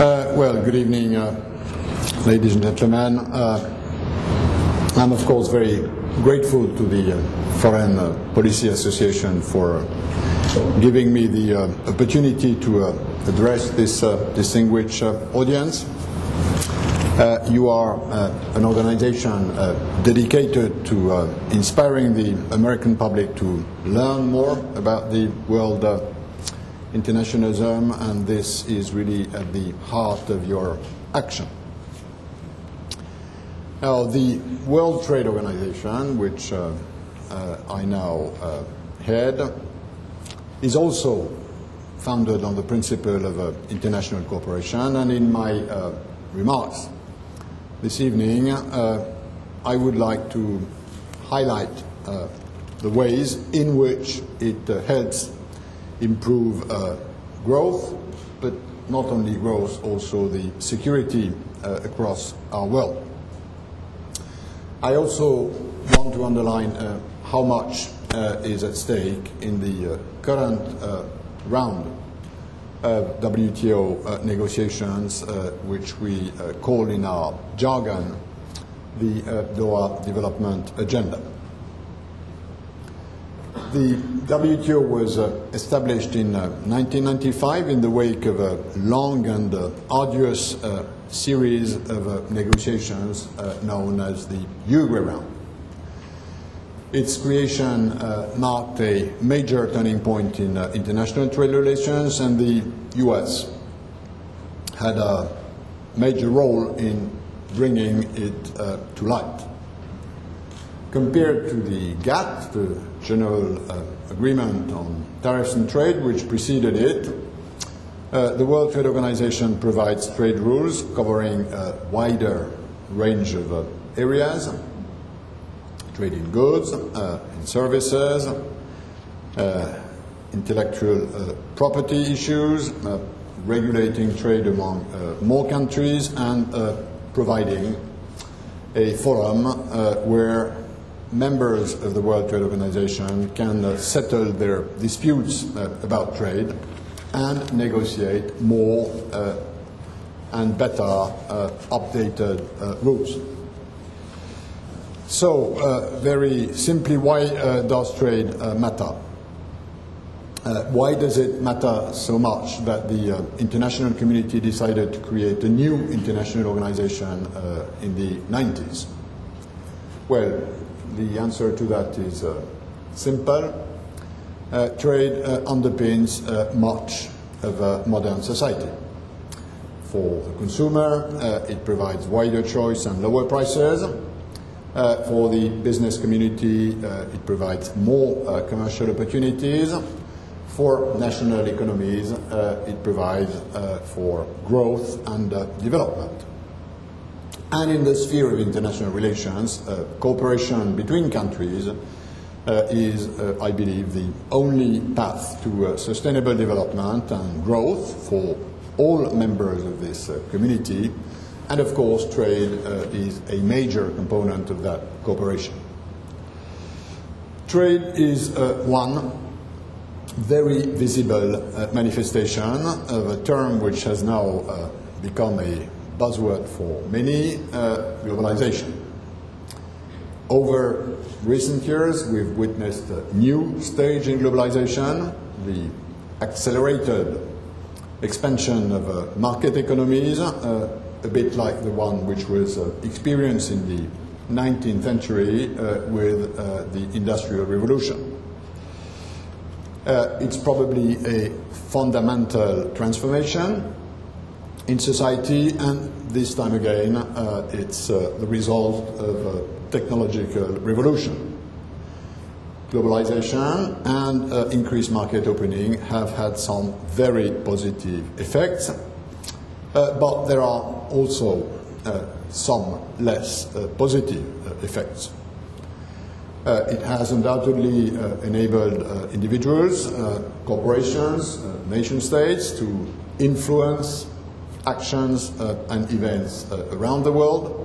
Well, good evening, ladies and gentlemen. I'm, of course, very grateful to the Foreign Policy Association for giving me the opportunity to address this distinguished audience. You are an organization dedicated to inspiring the American public to learn more about the world internationalism, and this is really at the heart of your action. Now, the World Trade Organization, which I now head, is also founded on the principle of international cooperation, and in my remarks this evening, I would like to highlight the ways in which it helps improve growth, but not only growth, also the security across our world. I also want to underline how much is at stake in the current round of WTO negotiations, which we call in our jargon the Doha Development Agenda. The WTO was established in 1995 in the wake of a long and arduous series of negotiations known as the Uruguay Round. Its creation marked a major turning point in international trade relations, and the US had a major role in bringing it to light. Compared to the GATT, the General Agreement on Tariffs and Trade, which preceded it, the World Trade Organization provides trade rules covering a wider range of areas: trade in goods, in services, intellectual property issues, regulating trade among more countries, and providing a forum where members of the World Trade Organization can settle their disputes about trade and negotiate more and better updated rules. So, very simply, why does trade matter? Why does it matter so much that the international community decided to create a new international organization in the 90s? Well, the answer to that is simple. Trade underpins much of modern society. For the consumer, it provides wider choice and lower prices. For the business community, it provides more commercial opportunities. For national economies, it provides for growth and development. And in the sphere of international relations, cooperation between countries is, I believe, the only path to sustainable development and growth for all members of this community. And of course, trade is a major component of that cooperation. Trade is one very visible manifestation of a term which has now become a buzzword for many: globalization. Over recent years, we've witnessed a new stage in globalization, the accelerated expansion of market economies, a bit like the one which was experienced in the 19th century with the Industrial Revolution. It's probably a fundamental transformation in society, and this time again, it's the result of a technological revolution. Globalization and increased market opening have had some very positive effects, but there are also some less positive effects. It has undoubtedly enabled individuals, corporations, nation states to influence actions and events around the world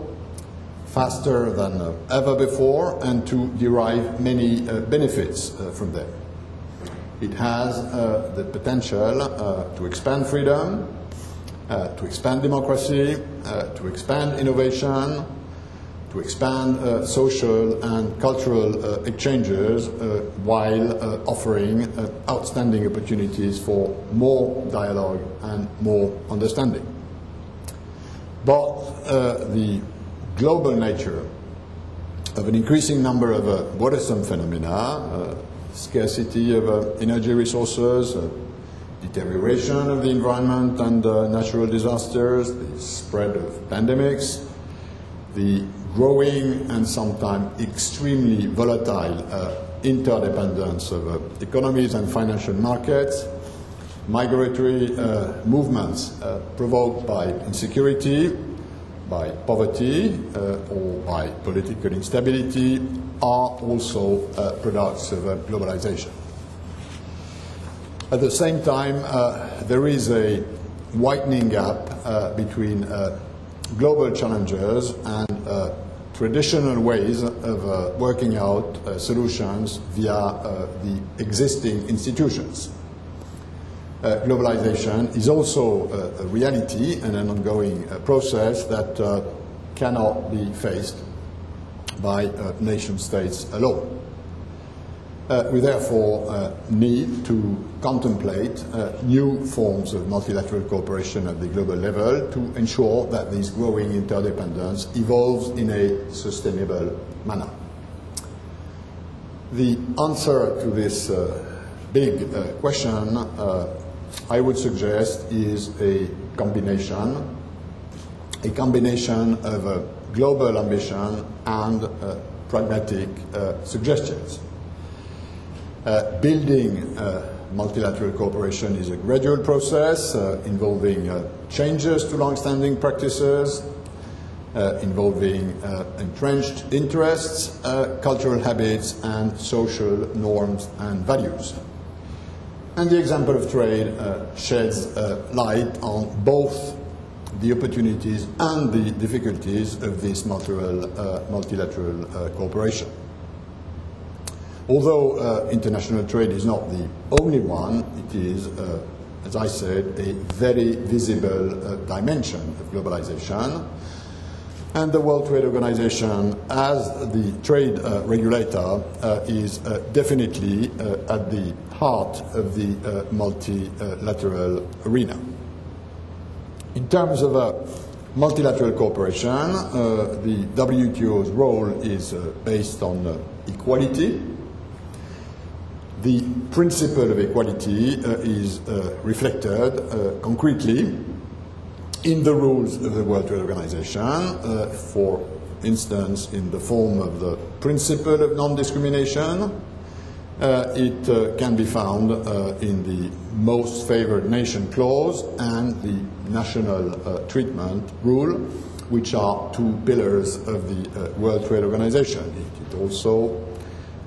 faster than ever before, and to derive many benefits from them. It has the potential to expand freedom, to expand democracy, to expand innovation, to expand social and cultural exchanges while offering outstanding opportunities for more dialogue and more understanding. But the global nature of an increasing number of worrisome phenomena, scarcity of energy resources, deterioration of the environment and natural disasters, the spread of pandemics, the growing and sometimes extremely volatile interdependence of economies and financial markets, migratory movements provoked by insecurity, by poverty, or by political instability are also products of globalization. At the same time, there is a widening gap between global challenges and traditional ways of working out solutions via the existing institutions. Globalization is also a reality and an ongoing process that cannot be faced by nation states alone. We therefore need to contemplate new forms of multilateral cooperation at the global level to ensure that this growing interdependence evolves in a sustainable manner. The answer to this big question, I would suggest, is a combination of global ambition and pragmatic suggestions. Building multilateral cooperation is a gradual process involving changes to long-standing practices, involving entrenched interests, cultural habits, and social norms and values. And the example of trade sheds light on both the opportunities and the difficulties of this multilateral cooperation. Although international trade is not the only one, it is, as I said, a very visible dimension of globalization. And the World Trade Organization, as the trade regulator, is definitely at the heart of the multilateral arena. In terms of multilateral cooperation, the WTO's role is based on equality. The principle of equality is reflected concretely in the rules of the World Trade Organization, for instance, in the form of the principle of non-discrimination. It can be found in the most favored nation clause and the national treatment rule, which are two pillars of the World Trade Organization. It also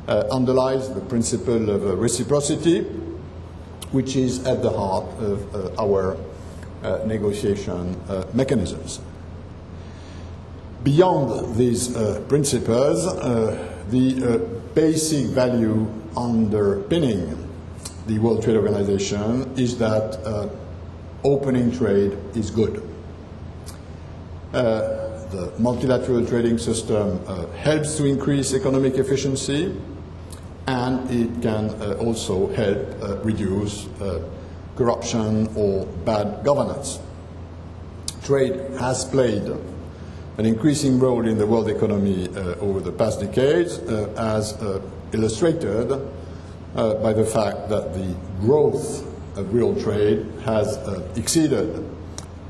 underlies the principle of reciprocity, which is at the heart of our negotiation mechanisms. Beyond these principles, the basic value underpinning the World Trade Organization is that opening trade is good. The multilateral trading system helps to increase economic efficiency, and it can also help reduce corruption or bad governance. Trade has played an increasing role in the world economy over the past decades, as illustrated by the fact that the growth of real trade has exceeded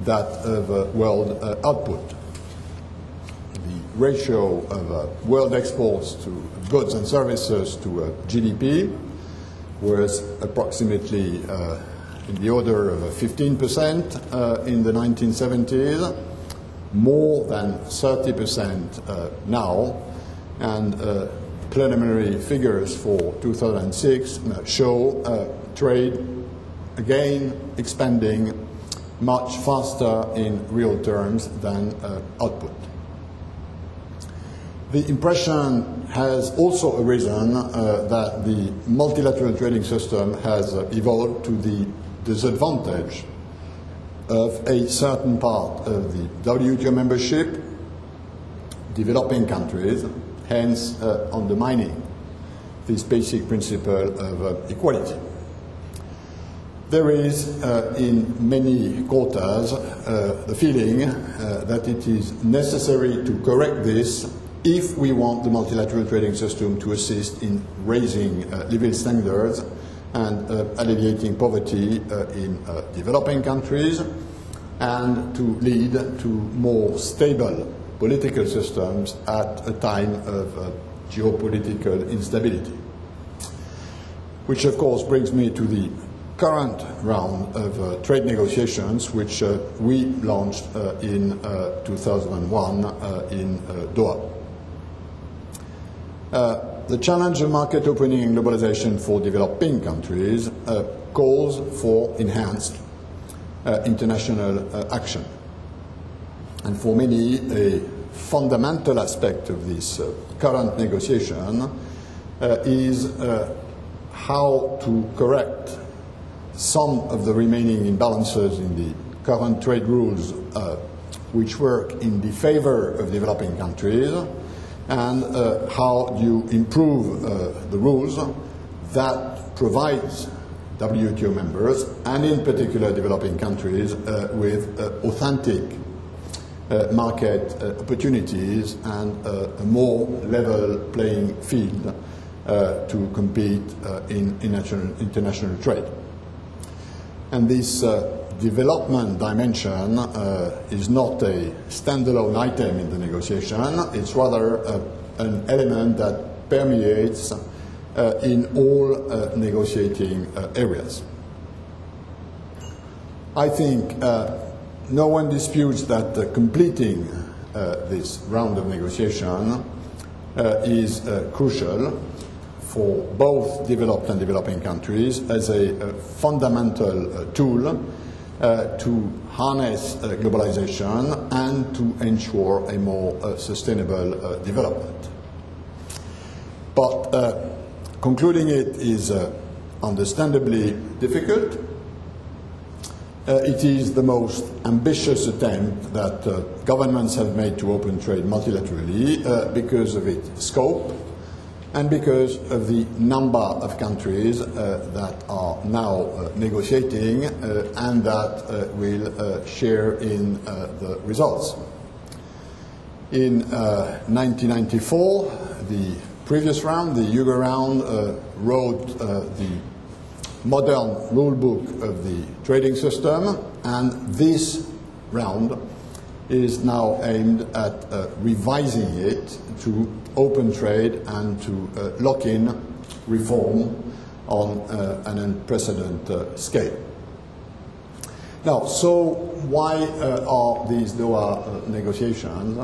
that of world output. The ratio of world exports to goods and services to GDP was approximately in the order of 15% in the 1970s, more than 30% now, and preliminary figures for 2006 show trade again expanding much faster in real terms than output. The impression has also arisen that the multilateral trading system has evolved to the disadvantage of a certain part of the WTO membership, developing countries, hence undermining this basic principle of equality. There is, in many quarters, the feeling that it is necessary to correct this if we want the multilateral trading system to assist in raising living standards and alleviating poverty in developing countries, and to lead to more stable political systems at a time of geopolitical instability. Which, of course, brings me to the current round of trade negotiations, which we launched in 2001 in Doha. The challenge of market opening and globalization for developing countries calls for enhanced international action. And for many, a fundamental aspect of this current negotiation is how to correct some of the remaining imbalances in the current trade rules which work in the favor of developing countries, and how do you improve the rules that provides WTO members, and in particular developing countries, with authentic market opportunities and a more level playing field to compete in international trade. And this development dimension is not a standalone item in the negotiation. It's rather an element that permeates in all negotiating areas. I think no one disputes that completing this round of negotiation is crucial for both developed and developing countries as a fundamental tool to harness globalization and to ensure a more sustainable development. But concluding it is understandably difficult. It is the most ambitious attempt that governments have made to open trade multilaterally because of its scope and because of the number of countries that are now negotiating and that will share in the results. In 1994, the previous round, the Yuga round, wrote the modern rule book of the trading system, and this round is now aimed at revising it to open trade and to lock in reform on an unprecedented scale. Now, so why are these Doha negotiations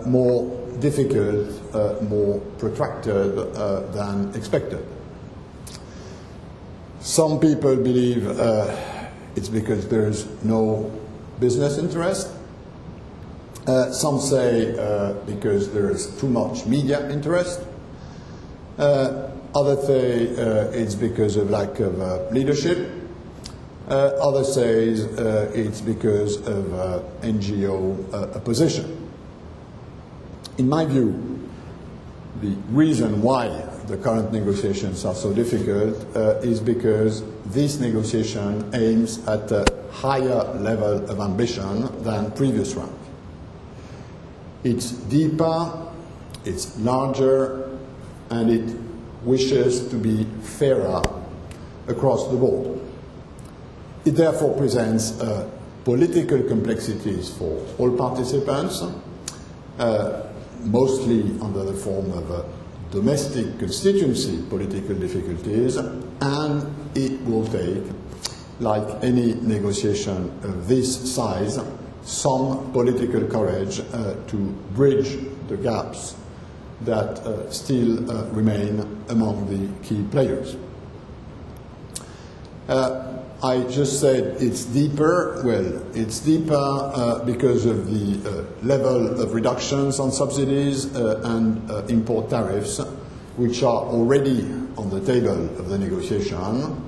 more difficult, more protracted than expected? Some people believe it's because there's no business interest. Some say because there's too much media interest. Others say it's because of lack of leadership. Others say it's because of NGO opposition. In my view, the reason why the current negotiations are so difficult is because this negotiation aims at a higher level of ambition than previous rounds. It's deeper, it's larger, and it wishes to be fairer across the board. It therefore presents political complexities for all participants, mostly under the form of domestic constituency political difficulties, and it will take, like any negotiation of this size, some political courage to bridge the gaps that still remain among the key players. I just said it's deeper. Well, it's deeper because of the level of reductions on subsidies and import tariffs, which are already on the table of the negotiation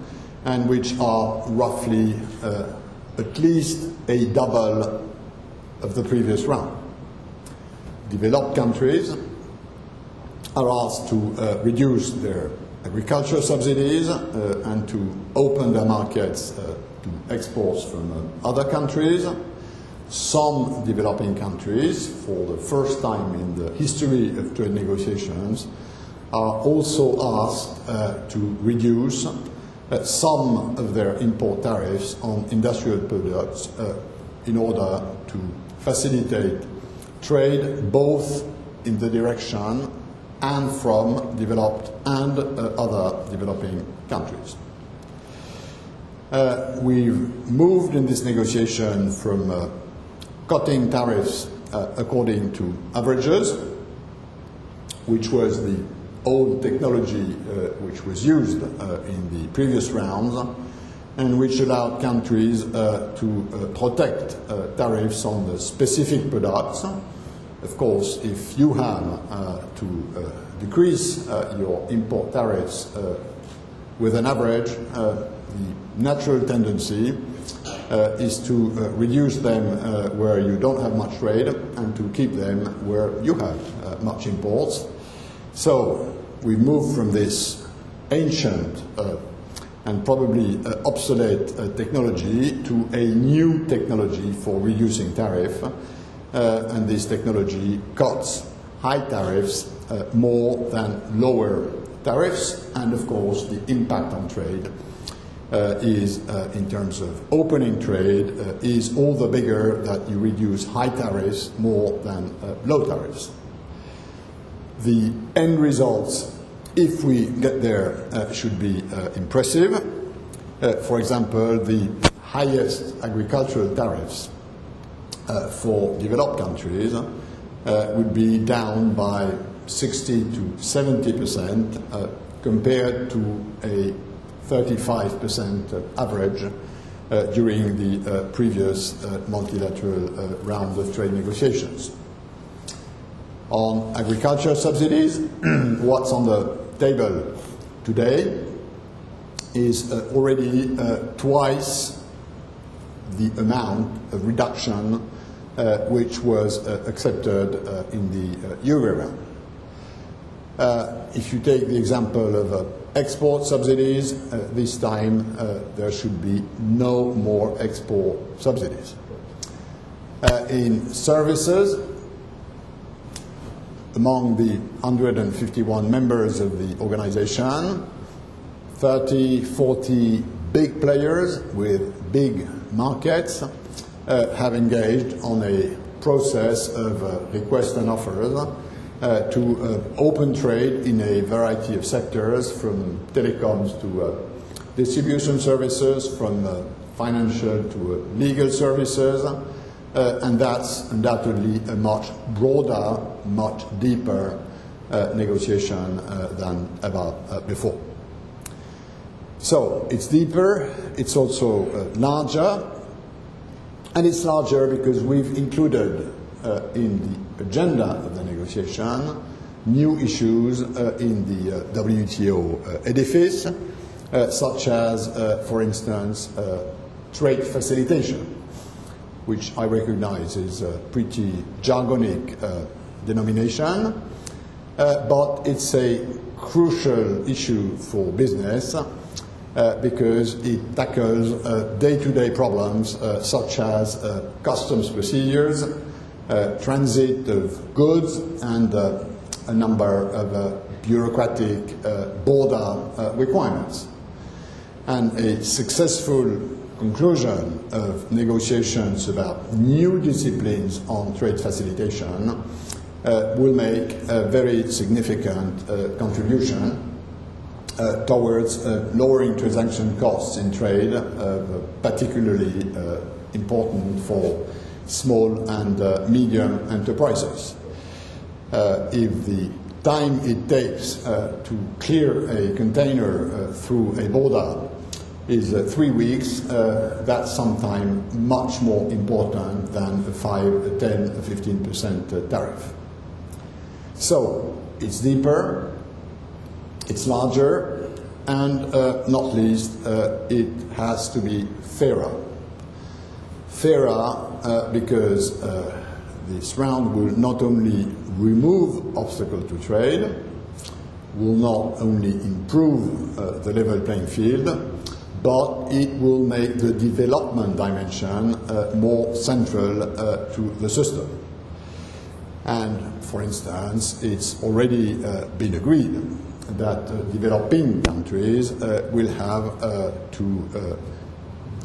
and which are roughly at least a double of the previous round. Developed countries are asked to reduce their agriculture subsidies and to open their markets to exports from other countries. Some developing countries, for the first time in the history of trade negotiations, are also asked to reduce some of their import tariffs on industrial products in order to facilitate trade both in the direction and from developed and other developing countries. We've moved in this negotiation from cutting tariffs according to averages, which was the old technology which was used in the previous rounds, and which allowed countries to protect tariffs on the specific products. Of course, if you have to decrease your import tariffs with an average, the natural tendency is to reduce them where you don't have much trade and to keep them where you have much imports. So we moved from this ancient and probably obsolete technology to a new technology for reducing tariff, and this technology cuts high tariffs more than lower tariffs, and of course the impact on trade is, in terms of opening trade, is all the bigger that you reduce high tariffs more than low tariffs. The end results, if we get there, should be impressive. For example, the highest agricultural tariffs for developed countries would be down by 60 to 70% compared to a 35% average during the previous multilateral rounds of trade negotiations. On agriculture subsidies, what's on the table today is already twice the amount of reduction which was accepted in the Euro round. If you take the example of export subsidies, this time there should be no more export subsidies. In services, among the 151 members of the organization, 30, 40 big players with big markets have engaged on a process of requests and offers to open trade in a variety of sectors, from telecoms to distribution services, from financial to legal services, and that's undoubtedly a much broader, much deeper negotiation than ever before. So it's deeper, it's also larger, and it's larger because we've included in the agenda of the negotiation new issues in the WTO edifice, such as, for instance, trade facilitation, which I recognize is a pretty jargonic denomination, but it's a crucial issue for business because it tackles day-to-day problems such as customs procedures, transit of goods, and a number of bureaucratic border requirements. And a successful conclusion of negotiations about new disciplines on trade facilitation will make a very significant contribution towards lowering transaction costs in trade, particularly important for small and medium enterprises. If the time it takes to clear a container through a border is 3 weeks, that's sometimes much more important than a 5, 10, 15% tariff. So it's deeper, it's larger, and not least, it has to be fairer. fairer because this round will not only remove obstacles to trade, will not only improve the level playing field, but it will make the development dimension more central to the system. And, for instance, it's already been agreed that developing countries will have to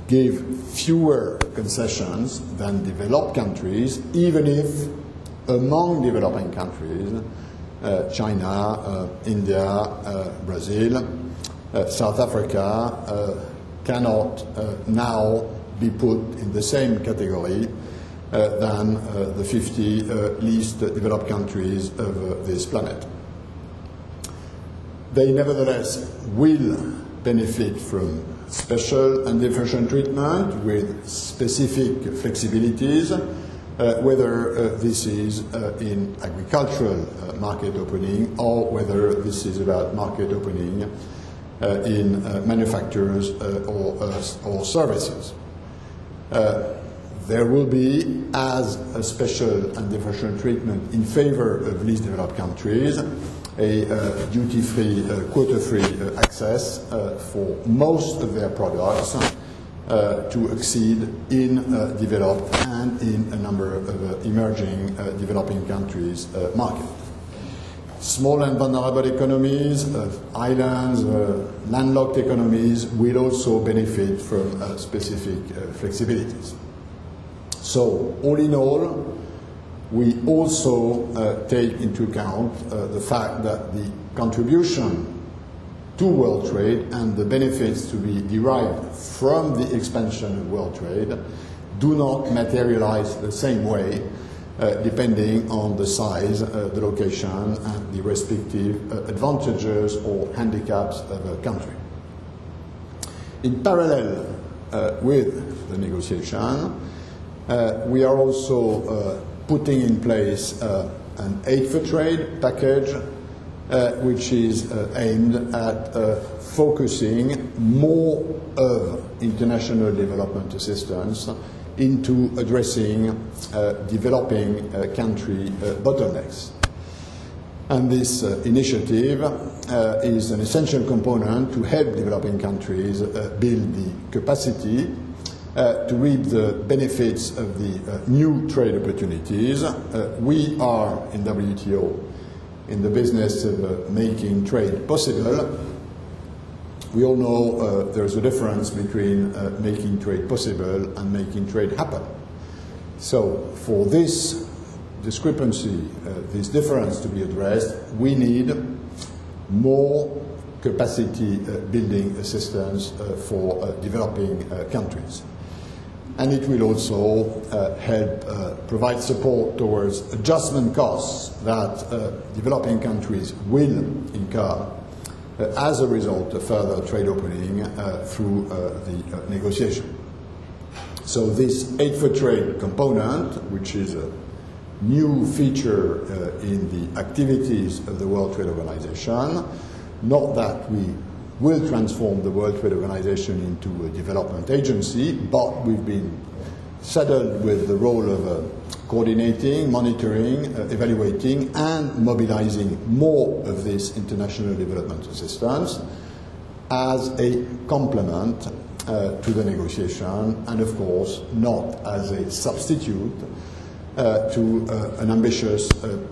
give fewer concessions than developed countries, even if among developing countries, China, India, Brazil, South Africa cannot now be put in the same category than the 50 least developed countries of this planet. They nevertheless will benefit from special and differential treatment with specific flexibilities, whether this is in agricultural market opening or whether this is about market opening in manufacturers or services. There will be, as a special and differential treatment in favor of least developed countries, a duty-free, quota-free access for most of their products to exceed in developed and in a number of emerging developing countries' market. Small and vulnerable economies, islands, landlocked economies will also benefit from specific flexibilities. So, all in all, we also take into account the fact that the contribution to world trade and the benefits to be derived from the expansion of world trade do not materialize the same way depending on the size, the location, and the respective advantages or handicaps of a country. In parallel with the negotiation, we are also putting in place an aid for trade package which is aimed at focusing more of international development assistance into addressing developing country bottlenecks. And this initiative is an essential component to help developing countries build the capacity to reap the benefits of the new trade opportunities. We are in WTO in the business of making trade possible. We all know there's a difference between making trade possible and making trade happen. So for this discrepancy, this difference to be addressed, we need more capacity building assistance for developing countries. And it will also help provide support towards adjustment costs that developing countries will incur as a result of further trade opening through the negotiation. So this aid for trade component, which is a new feature in the activities of the World Trade Organization, not that we will transform the World Trade Organization into a development agency, but we've been saddled with the role of coordinating, monitoring, evaluating, and mobilizing more of this international development assistance as a complement to the negotiation, and of course not as a substitute to an ambitious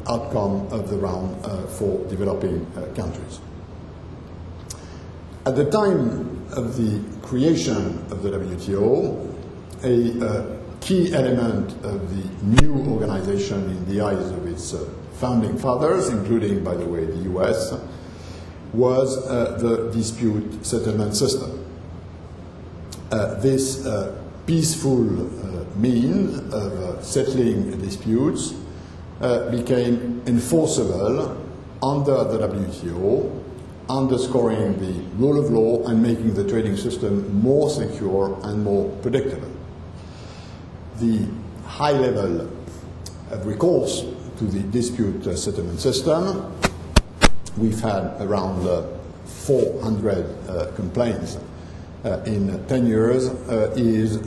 outcome of the round for developing countries. At the time of the creation of the WTO, a key element of the new organization in the eyes of its founding fathers, including, by the way, the US, was the dispute settlement system. This peaceful means of settling disputes became enforceable under the WTO, underscoring the rule of law and making the trading system more secure and more predictable. The high level of recourse to the dispute settlement system, we've had around 400 complaints in 10 years is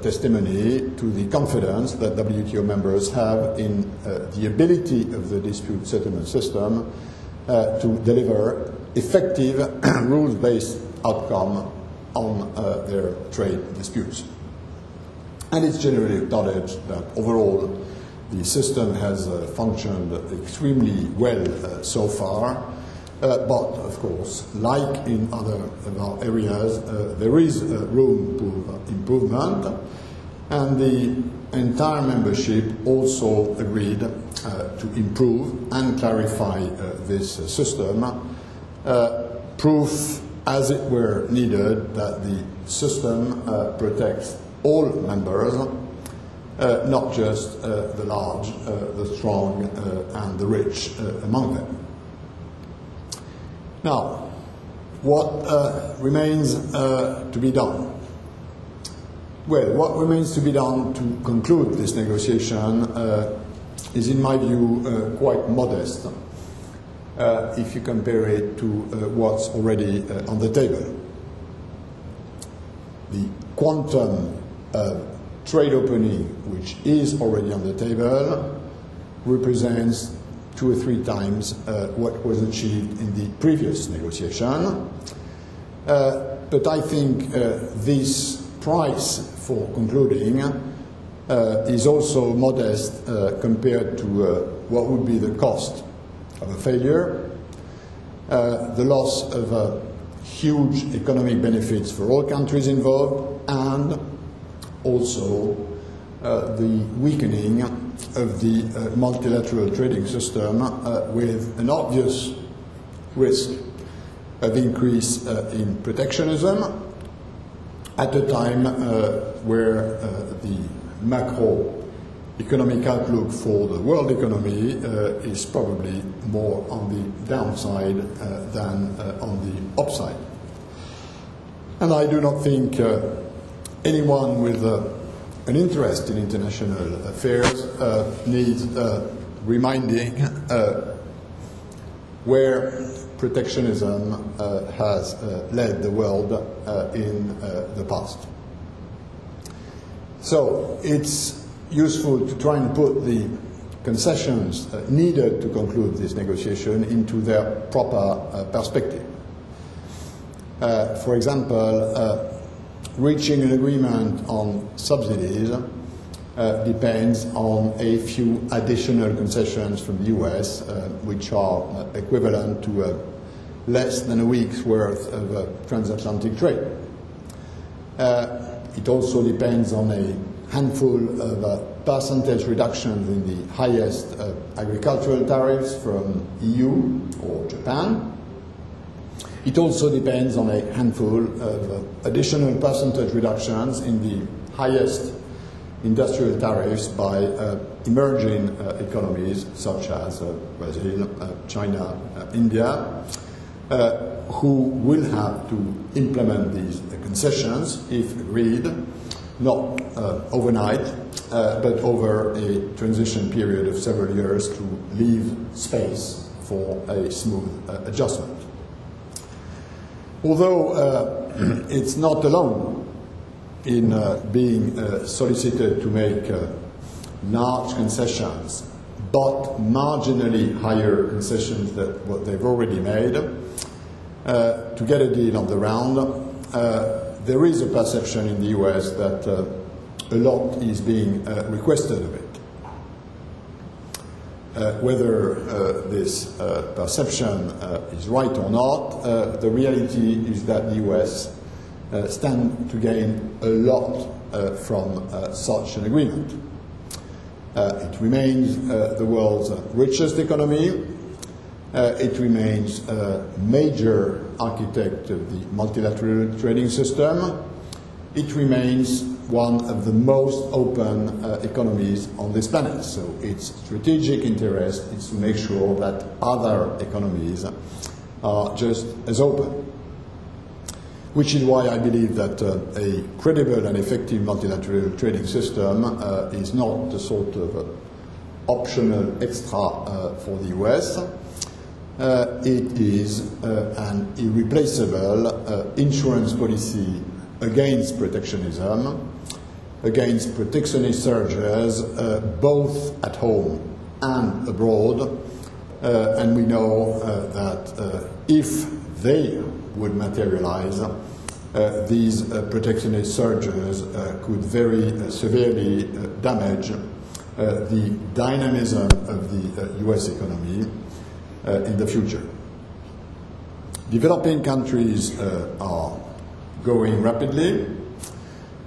testimony to the confidence that WTO members have in the ability of the dispute settlement system to deliver effective rules-based outcome on their trade disputes. And it's generally acknowledged that overall the system has functioned extremely well so far. But, of course, like in other of our areas, there is room for improvement, and the entire membership also agreed to improve and clarify this system, proof as it were needed that the system protects all members, not just the large, the strong, and the rich among them. Now, what remains to be done? Well, what remains to be done to conclude this negotiation is, in my view, quite modest if you compare it to what's already on the table. The quantum of trade opening, which is already on the table, represents 2 or 3 times what was achieved in the previous negotiation. But I think this price for concluding is also modest compared to what would be the cost of a failure, the loss of huge economic benefits for all countries involved, and also the weakening of the multilateral trading system with an obvious risk of increase in protectionism at a time where the macroeconomic outlook for the world economy is probably more on the downside than on the upside. And I do not think anyone with an interest in international affairs needs reminding where protectionism has led the world in the past. So it's useful to try and put the concessions needed to conclude this negotiation into their proper perspective. For example, reaching an agreement on subsidies depends on a few additional concessions from the US, which are equivalent to less than a week's worth of transatlantic trade. It also depends on a handful of percentage reductions in the highest agricultural tariffs from EU or Japan. It also depends on a handful of additional percentage reductions in the highest industrial tariffs by emerging economies such as Brazil, China, India, who will have to implement these concessions if agreed, not overnight, but over a transition period of several years to leave space for a smooth adjustment. Although it's not alone in being solicited to make large concessions, but marginally higher concessions than what they've already made, to get a deal on the round, there is a perception in the US that a lot is being requested of it. Whether this perception is right or not, the reality is that the US stand to gain a lot from such an agreement. It remains the world's richest economy. It remains a major architect of the multilateral trading system. It remains one of the most open economies on this planet. So its strategic interest is to make sure that other economies are just as open. Which is why I believe that a credible and effective multilateral trading system is not the sort of optional extra for the US. It is an irreplaceable insurance policy against protectionism, against protectionist surges, both at home and abroad. And we know that if they would materialize, these protectionist surges could very severely damage the dynamism of the US economy in the future. Developing countries are growing rapidly,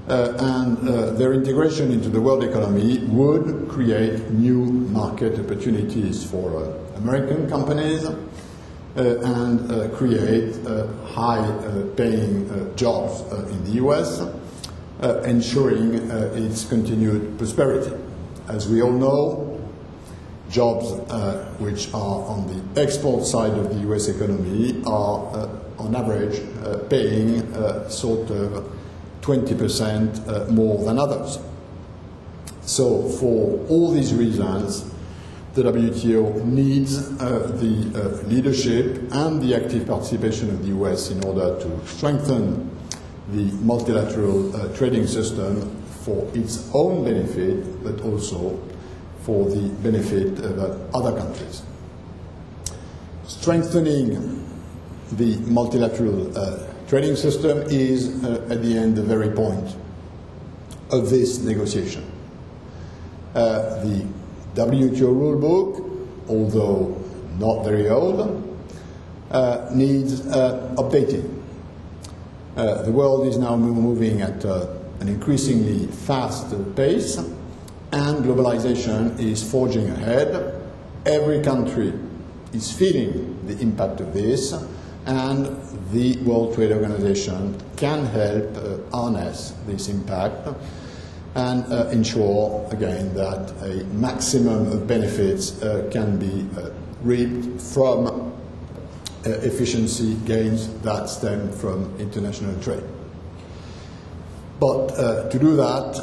and their integration into the world economy would create new market opportunities for American companies and create high-paying jobs in the US, ensuring its continued prosperity. As we all know, jobs which are on the export side of the US economy are, on average, paying sort of 20% more than others. So for all these reasons, the WTO needs the leadership and the active participation of the US in order to strengthen the multilateral trading system for its own benefit, but also for the benefit of other countries. Strengthening the multilateral trading system is, at the end, the very point of this negotiation. The WTO rulebook, although not very old, needs updating. The world is now moving at an increasingly fast pace, and globalization is forging ahead. Every country is feeling the impact of this, and the World Trade Organization can help harness this impact and ensure, again, that a maximum of benefits can be reaped from efficiency gains that stem from international trade. But to do that,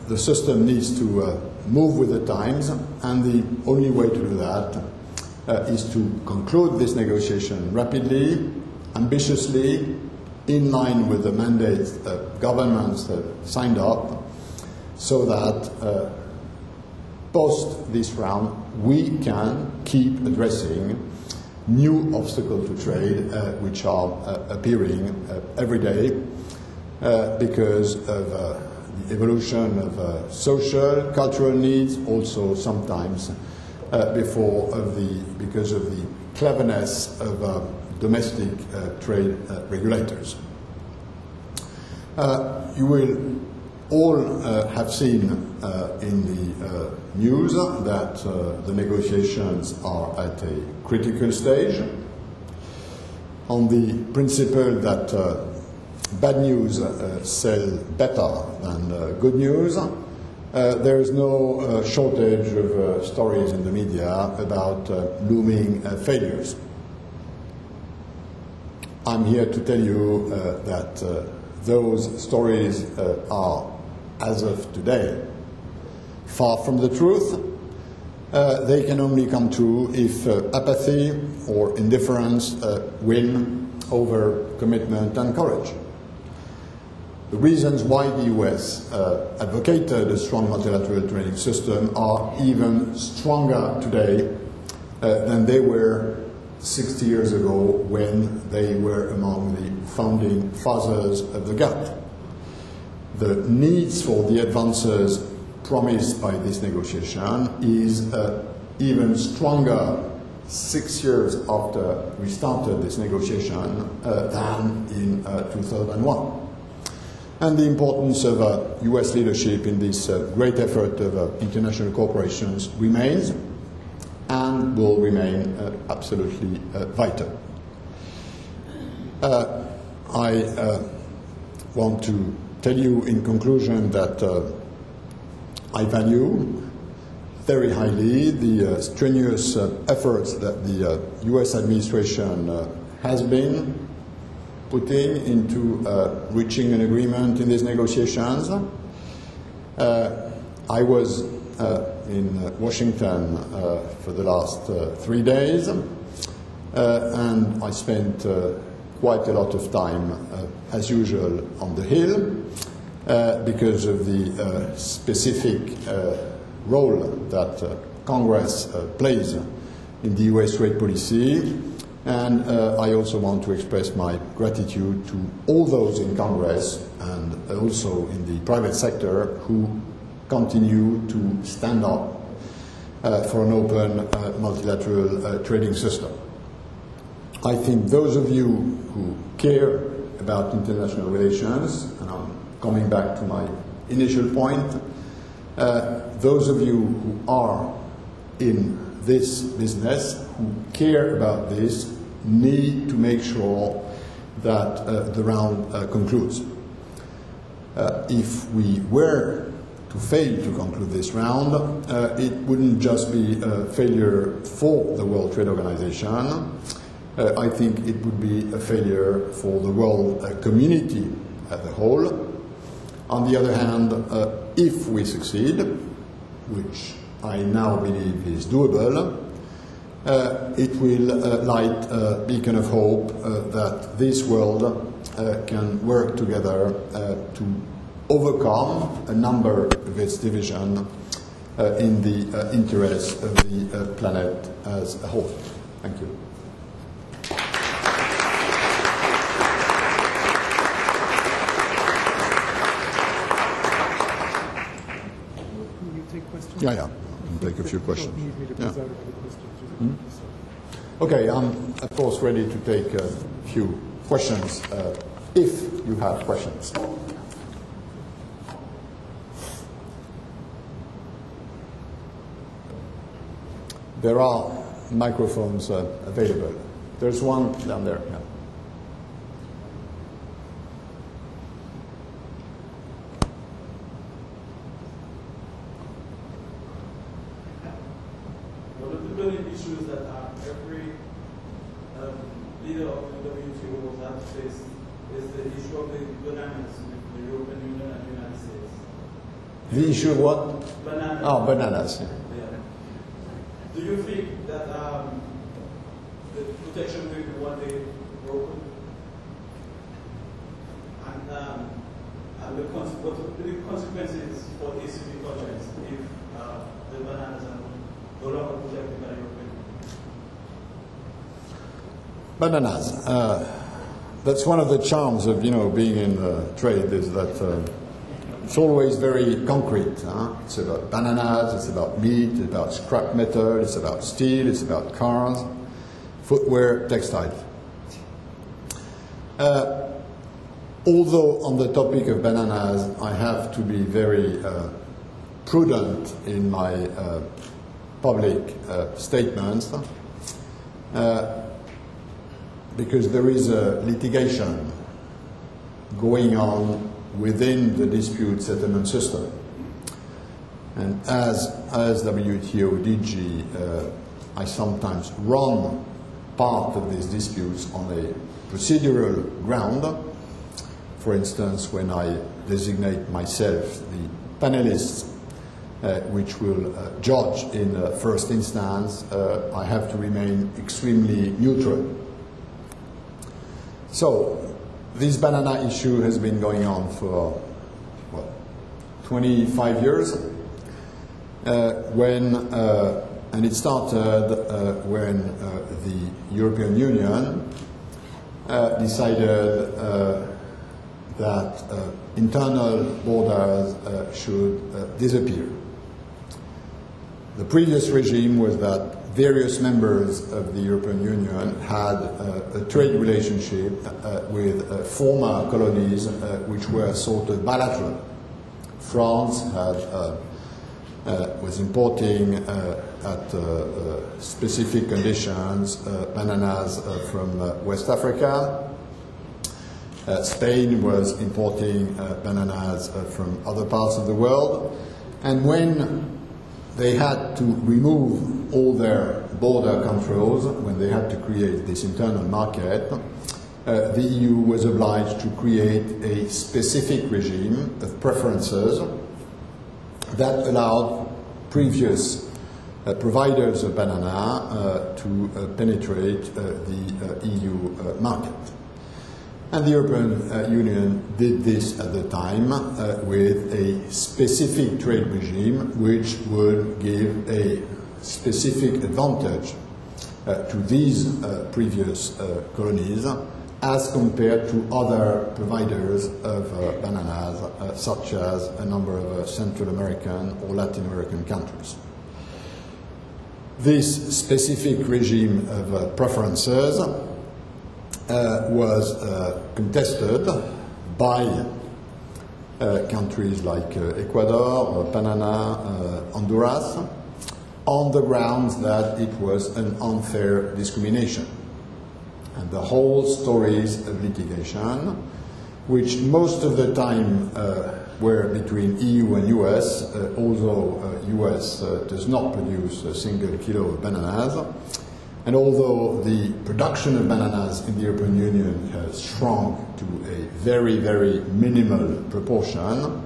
the system needs to move with the times, and the only way to do that is to conclude this negotiation rapidly, ambitiously, in line with the mandates that governments have signed up, so that post this round we can keep addressing new obstacles to trade which are appearing every day because of the evolution of social, cultural needs, also sometimes because of the cleverness of domestic trade regulators. You will all have seen in the news that the negotiations are at a critical stage. On the principle that bad news sell better than good news, there is no shortage of stories in the media about looming failures. I'm here to tell you that those stories are, as of today, far from the truth. They can only come true if apathy or indifference win over commitment and courage. The reasons why the US advocated a strong multilateral trading system are even stronger today than they were 60 years ago when they were among the founding fathers of the GATT. The needs for the advances promised by this negotiation is even stronger 6 years after we started this negotiation than in 2001. And the importance of US leadership in this great effort of international corporations remains and will remain absolutely vital. I want to tell you in conclusion that I value very highly the strenuous efforts that the US administration has been putting into reaching an agreement in these negotiations. I was in Washington for the last 3 days, and I spent quite a lot of time, as usual, on the Hill because of the specific role that Congress plays in the US trade policy. And I also want to express my gratitude to all those in Congress and also in the private sector who continue to stand up for an open multilateral trading system. I think those of you who care about international relations, and I'm coming back to my initial point, those of you who are in this business, who care about this, need to make sure that the round concludes. If we were to fail to conclude this round, it wouldn't just be a failure for the World Trade Organization. I think it would be a failure for the world community as a whole. On the other hand, if we succeed, which I now believe is doable, it will light a beacon of hope that this world can work together to overcome a number of its divisions in the interest of the planet as a whole. Thank you. Yeah. Take a few questions. Yeah. Okay, I'm of course ready to take a few questions if you have questions. There are microphones available. There's one down there. Yeah. Issues that every leader of the WTO will have to face is the issue of the bananas with the European Union and the United States. The issue of what? Bananas. Oh, bananas. Yeah. Do you think that the protection will be one day broken? And what the consequences for ACP projects if the bananas are no longer protected by the European Union? Bananas. That's one of the charms of being in trade, is that it's always very concrete. It's about bananas, it's about meat, it's about scrap metal, it's about steel, it's about cars, footwear, textiles. Although on the topic of bananas, I have to be very prudent in my public statements, because there is a litigation going on within the dispute settlement system. And as WTO DG, I sometimes run part of these disputes on a procedural ground. For instance, when I designate myself the panelists which will judge in the first instance, I have to remain extremely neutral. So, this banana issue has been going on for, 25 years, and it started when the European Union decided that internal borders should disappear. The previous regime was that various members of the European Union had a trade relationship with former colonies which were sort of bilateral. France was importing at specific conditions bananas from West Africa. Spain was importing bananas from other parts of the world. And when they had to remove all their border controls, when they had to create this internal market, the EU was obliged to create a specific regime of preferences that allowed previous providers of banana to penetrate the EU market. And the European Union did this at the time with a specific trade regime which would give a specific advantage to these previous colonies as compared to other providers of bananas, such as a number of Central American or Latin American countries. This specific regime of preferences was contested by countries like Ecuador, Panama, Honduras, on the grounds that it was an unfair discrimination. And the whole stories of litigation, which most of the time were between EU and US, although US does not produce a single kilo of bananas, and although the production of bananas in the European Union has shrunk to a very, very minimal proportion,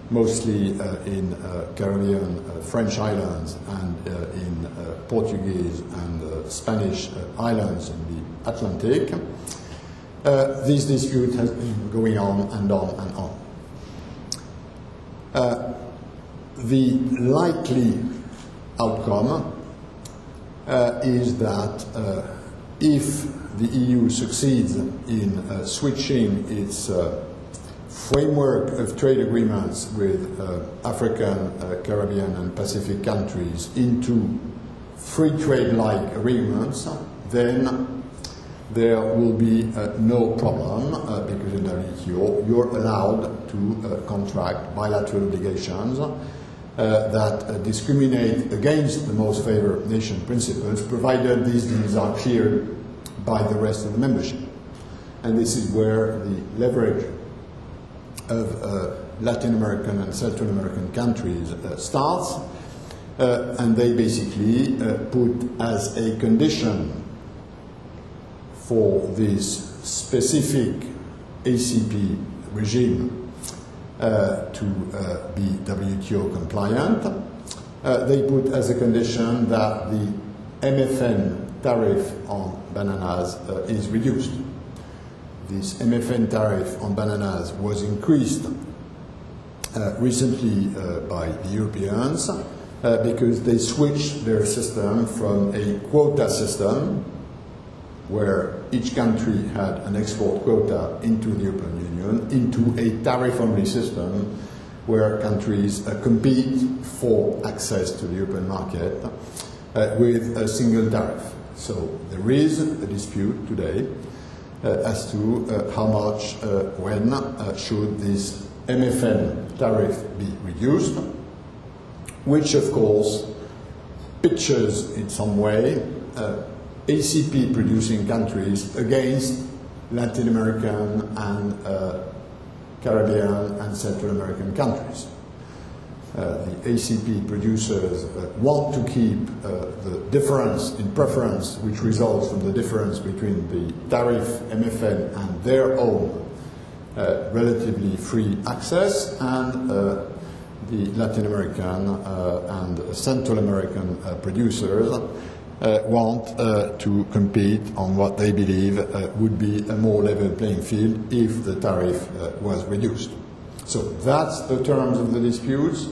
mostly in Caribbean, French islands, and in Portuguese and Spanish islands in the Atlantic, this dispute has been going on and on and on. The likely outcome is that if the EU succeeds in switching its framework of trade agreements with African, Caribbean and Pacific countries into free trade-like agreements, then there will be no problem because in WTO you're allowed to contract bilateral obligations that discriminate against the most favored nation principles, provided these deals are cleared by the rest of the membership. And this is where the leverage of Latin American and Central American countries starts, and they basically put as a condition for this specific ACP regime to be WTO compliant, they put as a condition that the MFN tariff on bananas is reduced. This MFN tariff on bananas was increased recently by the Europeans because they switched their system from a quota system where each country had an export quota into the European Union, into a tariff-only system where countries compete for access to the European market with a single tariff. So there is a dispute today as to how much, when should this MFN tariff be reduced, which of course pictures in some way ACP producing countries against Latin American and Caribbean and Central American countries. The ACP producers want to keep the difference in preference which results from the difference between the tariff MFN and their own relatively free access, and the Latin American and Central American producers want to compete on what they believe would be a more level playing field if the tariff was reduced. So that's the terms of the disputes.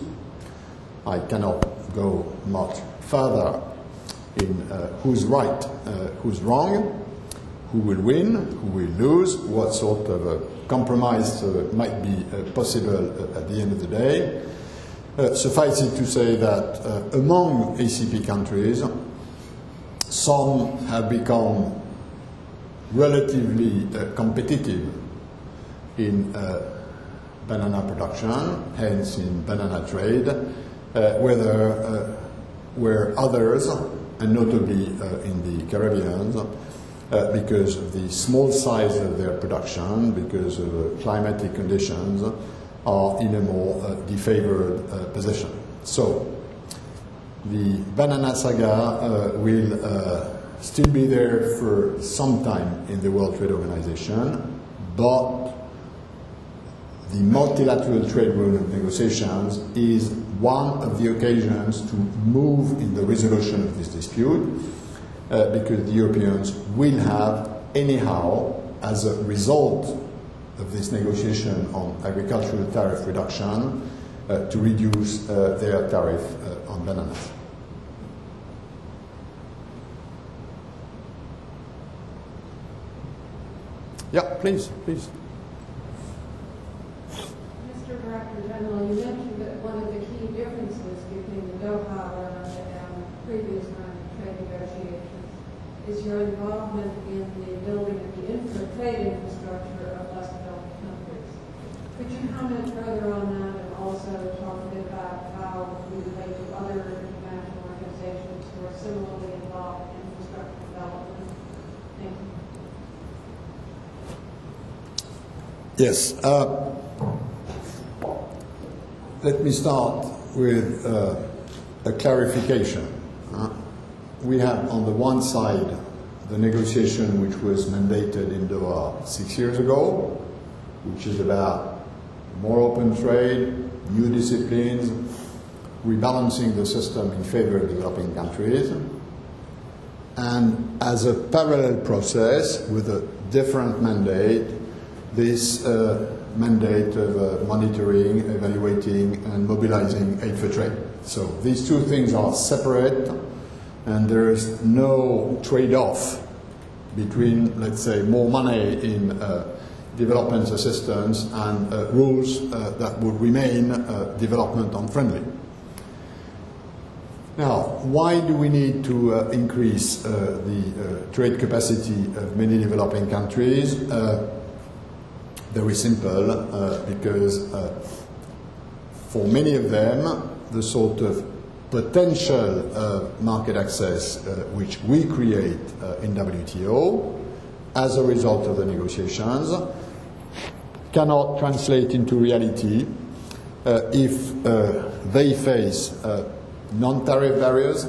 I cannot go much further in who's right, who's wrong, who will win, who will lose, what sort of a compromise might be possible at the end of the day. Suffice it to say that among ACP countries, some have become relatively competitive in banana production, hence in banana trade, where others, and notably in the Caribbean, because of the small size of their production, because of climatic conditions, are in a more defavored position. So the banana saga will still be there for some time in the World Trade Organization, but the multilateral trade agreement negotiations is one of the occasions to move in the resolution of this dispute, because the Europeans will have anyhow as a result of this negotiation on agricultural tariff reduction, to reduce their tariff on bananas. Yeah, please. Mr. Director General, you mentioned that one of the key differences between the Doha round and previous round of trade negotiations is your involvement in the building of the trade infrastructure of less developed countries. Could you comment further on that and also talk a bit about how you relate to other international organizations who are similarly involved in infrastructure development? Thank you. Yes. Let me start with a clarification. We have on the one side the negotiation which was mandated in Doha 6 years ago, which is about more open trade, new disciplines, rebalancing the system in favor of developing countries. And as a parallel process with a different mandate, this mandate of monitoring, evaluating, and mobilizing aid for trade. So these two things are separate, and there is no trade-off between, let's say, more money in development assistance and rules that would remain development unfriendly. Now, why do we need to increase the trade capacity of many developing countries? Very simple, because for many of them, the sort of potential market access which we create in WTO as a result of the negotiations cannot translate into reality if they face non-tariff barriers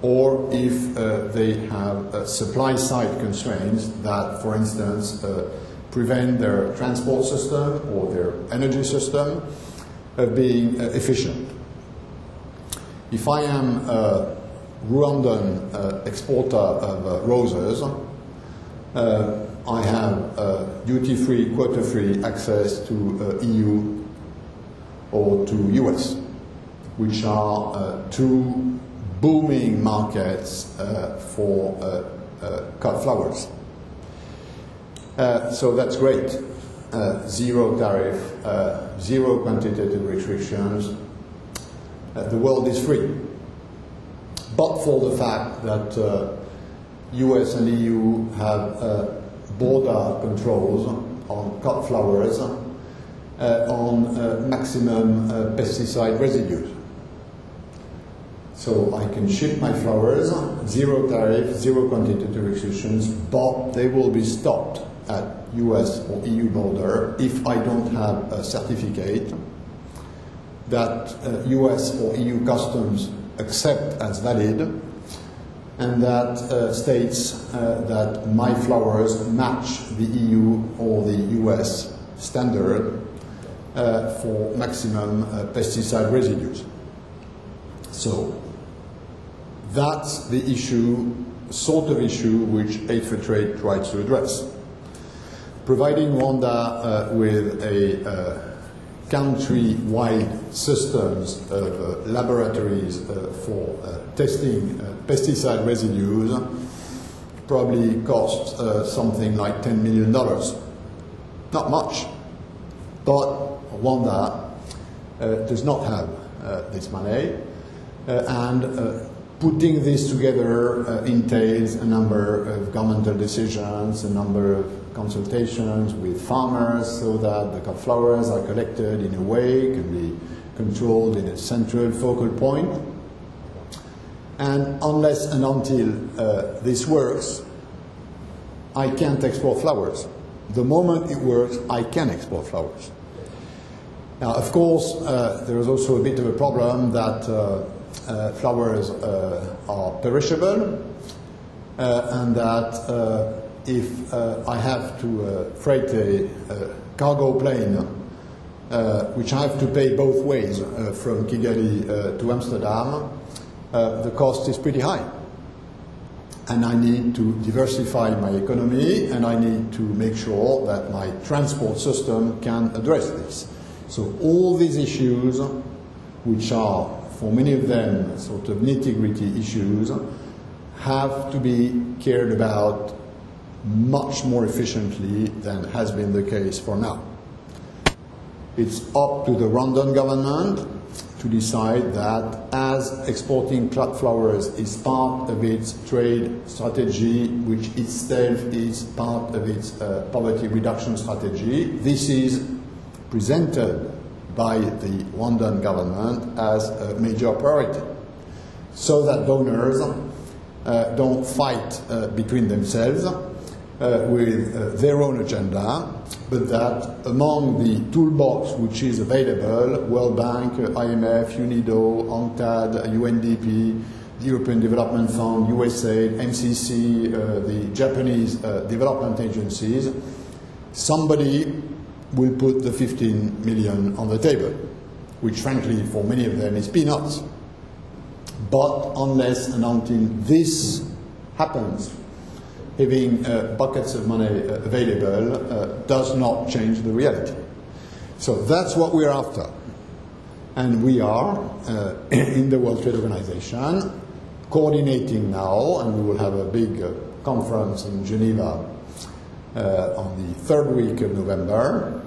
or if they have supply-side constraints that, for instance, prevent their transport system or their energy system of being efficient. If I am a Rwandan exporter of roses, I have duty-free, quota-free access to EU or to US, which are two booming markets for cut flowers. So that's great. Zero tariff, zero quantitative restrictions. The world is free. But for the fact that US and EU have border controls on cut flowers, on maximum pesticide residues. So I can ship my flowers, zero tariff, zero quantitative restrictions, but they will be stopped at US or EU border if I don't have a certificate that US or EU customs accept as valid and that states that my flowers match the EU or the US standard for maximum pesticide residues. So that's the issue, sort of issue, which Aid for Trade tries to address. Providing Rwanda with a country-wide systems of laboratories for testing pesticide residues probably cost something like $10 million. Not much, but Rwanda does not have this money, and putting this together entails a number of governmental decisions, a number of consultations with farmers so that the cut flowers are collected in a way, can be controlled in a central focal point. And unless and until this works, I can't export flowers. The moment it works, I can export flowers. Now, of course, there is also a bit of a problem that flowers are perishable, and that if I have to freight a cargo plane, which I have to pay both ways from Kigali to Amsterdam, the cost is pretty high. and I need to diversify my economy, and I need to make sure that my transport system can address this. So all these issues, which are, for many of them, sort of nitty-gritty issues, have to be cared about much more efficiently than has been the case for now. It's up to the Rwandan government to decide that as exporting flowers is part of its trade strategy, which itself is part of its poverty reduction strategy, this is presented by the Rwandan government as a major priority, so that donors don't fight between themselves with their own agenda, but that among the toolbox which is available, World Bank, IMF, UNIDO, UNCTAD, UNDP, the European Development Fund, USAID, MCC, the Japanese development agencies, somebody will put the 15 million on the table, which frankly for many of them is peanuts. But unless and until this happens, having buckets of money available does not change the reality. So that's what we're after. And we are, in the World Trade Organization, coordinating now, and we will have a big conference in Geneva on the third week of November.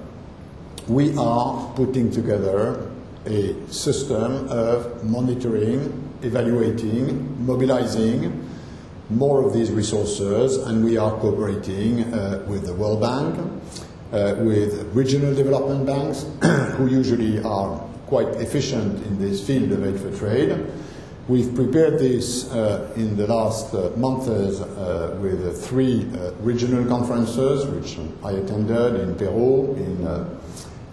We are putting together a system of monitoring, evaluating, mobilizing more of these resources, and we are cooperating with the World Bank, with regional development banks, who usually are quite efficient in this field of aid for trade. We've prepared this in the last months with 3 regional conferences, which I attended in Peru,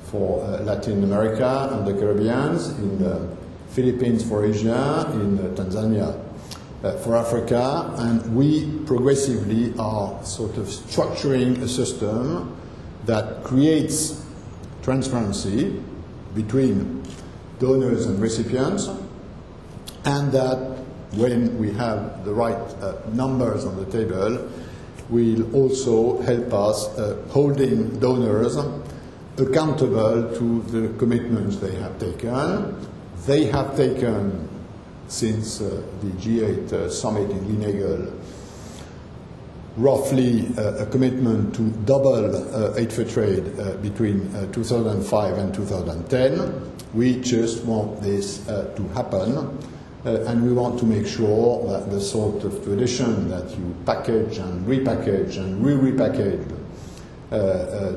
for Latin America and the Caribbean, in the Philippines for Asia, in Tanzania for Africa, and we progressively are sort of structuring a system that creates transparency between donors and recipients, and that when we have the right numbers on the table, will also help us holding donors accountable to the commitments they have taken. They have taken, since the G8 summit in Lineagle, roughly a commitment to double aid for trade between 2005 and 2010. We just want this to happen, and we want to make sure that the sort of tradition that you package and repackage and re-repackage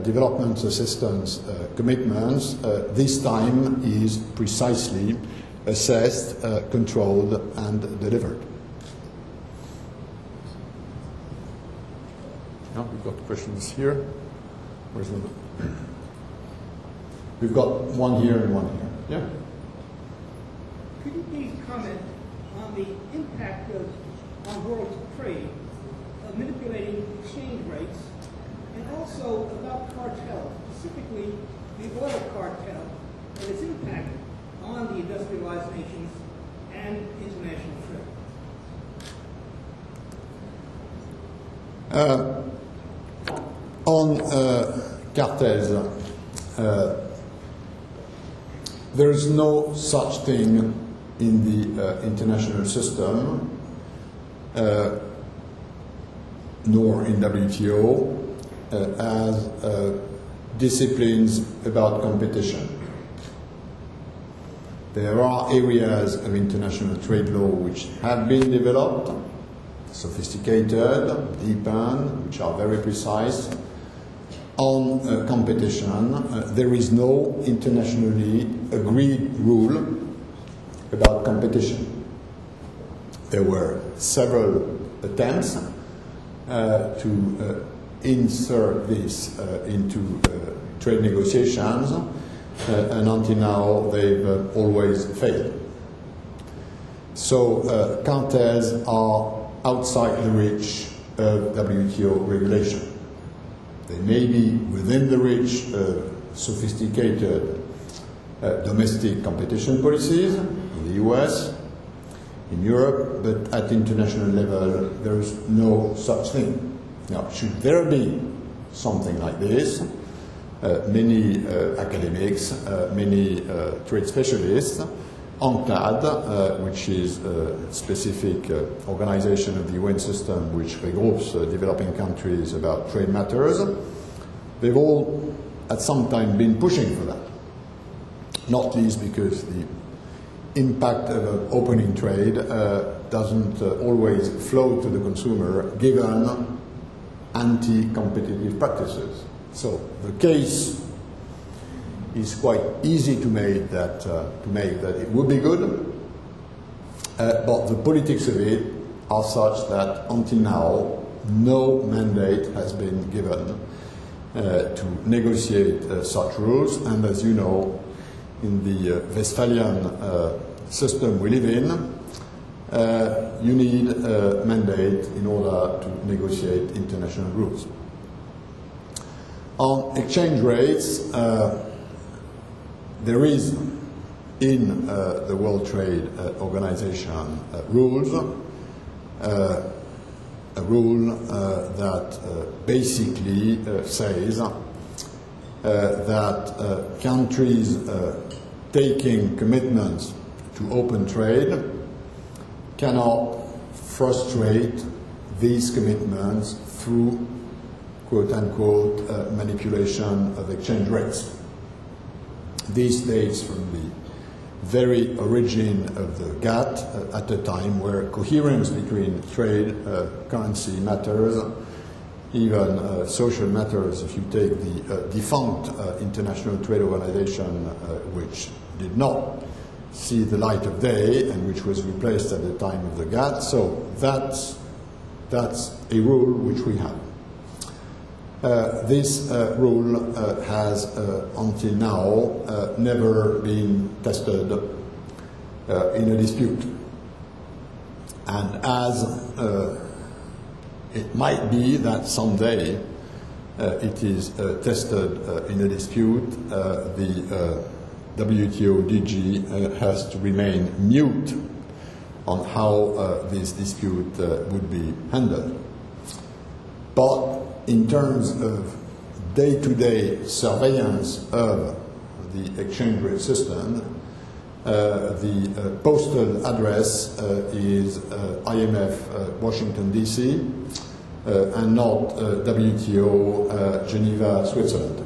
development assistance commitments, this time is precisely assessed, controlled, and delivered. Now we've got questions here. Where's the... We've got one here and one here. Yeah? Could you please comment on the impact on world trade of manipulating exchange rates, and also about cartels, specifically the oil cartel, and its impact on the industrialized nations and international trade? On cartels, there is no such thing in the international system, nor in WTO, as disciplines about competition. There are areas of international trade law which have been developed, sophisticated, deepened, which are very precise. On competition, there is no internationally agreed rule about competition. There were several attempts to insert this into trade negotiations, and until now they've always failed. So cartels are outside the reach of WTO regulation. They may be within the reach of sophisticated domestic competition policies in the US, in Europe, but at international level there is no such thing. Now, should there be something like this, many academics, many trade specialists, UNCTAD, which is a specific organization of the UN system which regroups developing countries about trade matters, they've all at some time been pushing for that. Not least because the impact of opening trade doesn't always flow to the consumer given anti-competitive practices. So the case is quite easy to make that it would be good, but the politics of it are such that until now no mandate has been given to negotiate such rules, and as you know, in the Westphalian system we live in, you need a mandate in order to negotiate international rules. On exchange rates, there is in the World Trade Organization rules a rule that basically says that countries taking commitments to open trade cannot frustrate these commitments through quote-unquote manipulation of exchange rates. This dates from the very origin of the GATT at a time where coherence between trade, currency matters, even social matters. If you take the defunct International Trade Organization, which did not see the light of day and which was replaced at the time of the GATT, so that's a rule which we have. This rule has until now never been tested in a dispute. And as it might be that someday it is tested in a dispute, the WTO DG has to remain mute on how this dispute would be handled. But in terms of day-to-day surveillance of the exchange rate system, the postal address is IMF Washington DC and not WTO Geneva Switzerland.